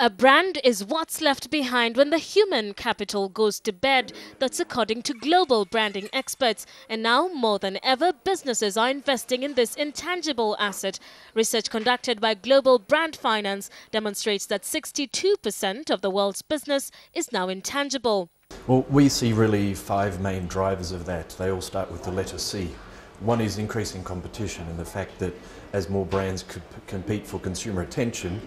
A brand is what's left behind when the human capital goes to bed. That's according to global branding experts. And now, more than ever, businesses are investing in this intangible asset. Research conducted by Global Brand Finance demonstrates that 62% of the world's business is now intangible. Well, we see really 5 main drivers of that. They all start with the letter C. One is increasing competition and the fact that as more brands compete for consumer attention,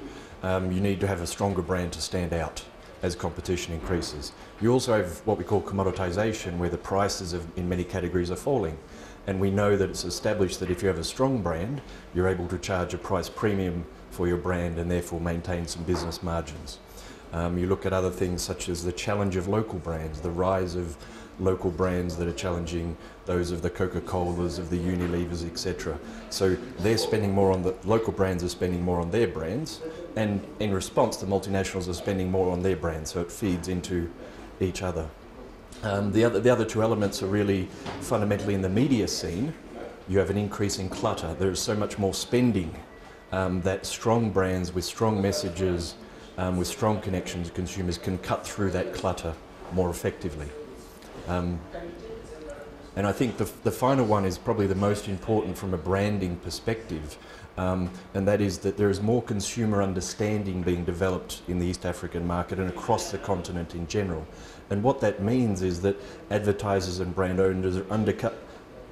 you need to have a stronger brand to stand out as competition increases. You also have what we call commoditization, where the prices in many categories are falling. And we know that it's established that if you have a strong brand, you're able to charge a price premium for your brand and therefore maintain some business margins. You look at other things such as the challenge of local brands, the rise of local brands that are challenging those of the Coca-Colas, of the Unilevers, etc. So they're spending more on local brands are spending more on their brands, and in response the multinationals are spending more on their brands, so it feeds into each other. The other two elements are really fundamentally in the media scene. You have an increase in clutter. There is so much more spending that strong brands with strong messages, with strong connections to consumers can cut through that clutter more effectively. And I think the final one is probably the most important from a branding perspective, and that is that there is more consumer understanding being developed in the East African market and across the continent in general. And what that means is that advertisers and brand owners are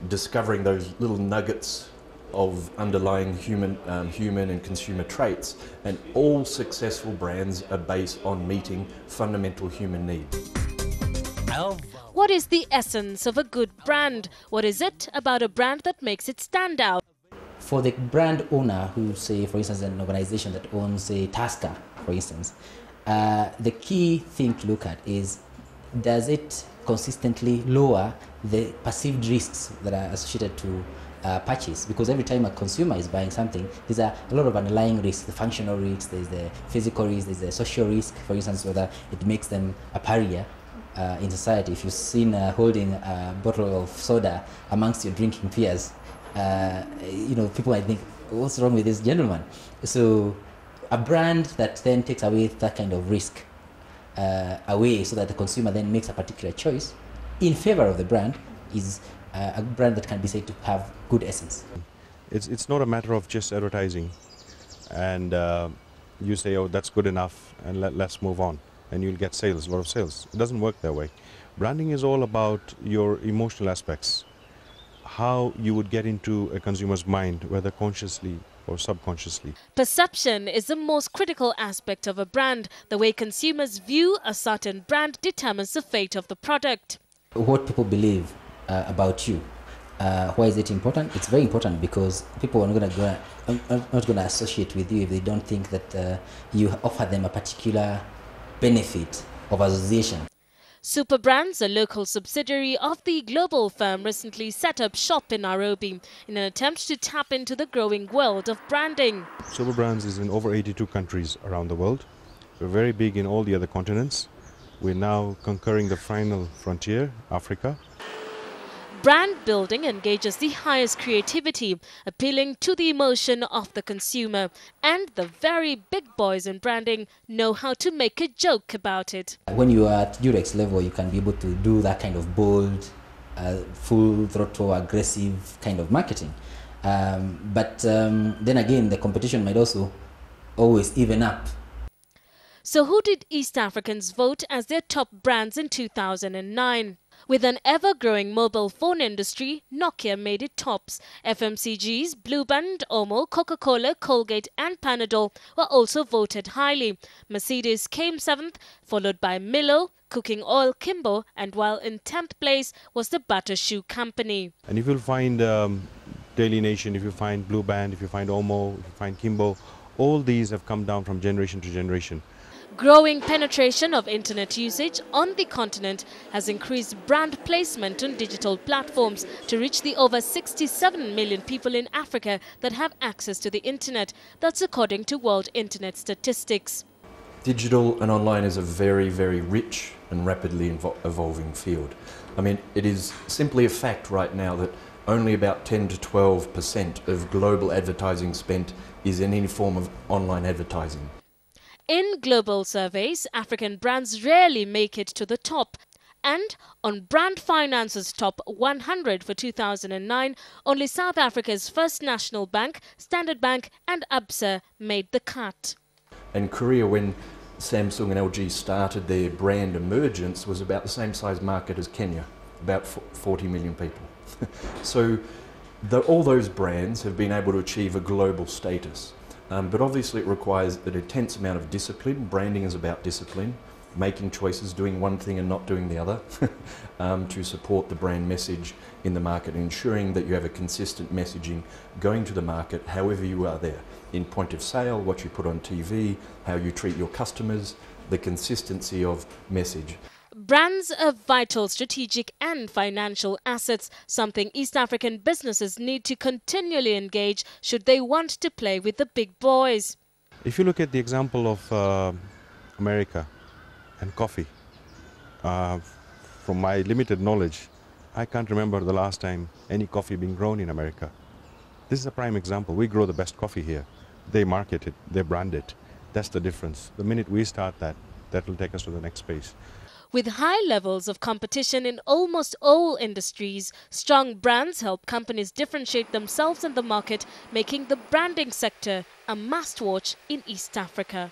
discovering those little nuggets of underlying human and consumer traits, and all successful brands are based on meeting fundamental human needs. What is the essence of a good brand? What is it about a brand that makes it stand out? For the brand owner who, say, for instance, an organization that owns, say, Tusker, for instance, the key thing to look at is, does it consistently lower the perceived risks that are associated to purchase? Because every time a consumer is buying something, there's a lot of underlying risks, the functional risks, there's the physical risk, there's the social risk, for instance, whether it makes them a pariah in society. If you've seen holding a bottle of soda amongst your drinking peers, people might think, what's wrong with this gentleman? So a brand that then takes away that kind of risk away, so that the consumer then makes a particular choice in favor of the brand, is a brand that can be said to have good essence. It's not a matter of just advertising and you say, oh, that's good enough, and let's move on, and you'll get sales, a lot of sales. It doesn't work that way. Branding is all about your emotional aspects, how you would get into a consumer's mind, whether consciously or subconsciously. Perception is the most critical aspect of a brand. The way consumers view a certain brand determines the fate of the product. What people believe about you. Why is it important? It's very important because people are not going to associate with you if they don't think that you offer them a particular benefit of association. Superbrands, a local subsidiary of the global firm, recently set up shop in Nairobi in an attempt to tap into the growing world of branding. Superbrands is in over 82 countries around the world. We're very big in all the other continents. We're now conquering the final frontier, Africa. Brand building engages the highest creativity, appealing to the emotion of the consumer. And the very big boys in branding know how to make a joke about it. When you are at Durex level, you can be able to do that kind of bold, full throttle, aggressive kind of marketing. But then again, the competition might also always even up. So who did East Africans vote as their top brands in 2009? With an ever-growing mobile phone industry, Nokia made it tops. FMCGs, Blue Band, Omo, Coca-Cola, Colgate and Panadol were also voted highly. Mercedes came 7th, followed by Milo, Cooking Oil, Kimbo, and while in 10th place was the Butter Shoe Company. And if you'll find Daily Nation, if you find Blue Band, if you find Omo, if you find Kimbo, all these have come down from generation to generation. Growing penetration of internet usage on the continent has increased brand placement on digital platforms to reach the over 67 million people in Africa that have access to the internet. That's according to World Internet Statistics. Digital and online is a very, very rich and rapidly evolving field. I mean, it is simply a fact right now that only about 10 to 12% of global advertising spent is in any form of online advertising. In global surveys, African brands rarely make it to the top. And on Brand Finance's top 100 for 2009, only South Africa's First National Bank, Standard Bank and Absa made the cut. And Korea, when Samsung and LG started their brand emergence, was about the same size market as Kenya, about 40 million people. So all those brands have been able to achieve a global status. But obviously it requires an intense amount of discipline. Branding is about discipline, making choices, doing one thing and not doing the other, to support the brand message in the market, ensuring that you have a consistent messaging going to the market however you are there. In point of sale, what you put on TV, how you treat your customers, the consistency of message. Brands are vital strategic and financial assets, something East African businesses need to continually engage should they want to play with the big boys. If you look at the example of America and coffee, from my limited knowledge, I can't remember the last time any coffee being grown in America. This is a prime example. We grow the best coffee here. They market it, they brand it. That's the difference. The minute we start that will take us to the next space. With high levels of competition in almost all industries, strong brands help companies differentiate themselves in the market, making the branding sector a must-watch in East Africa.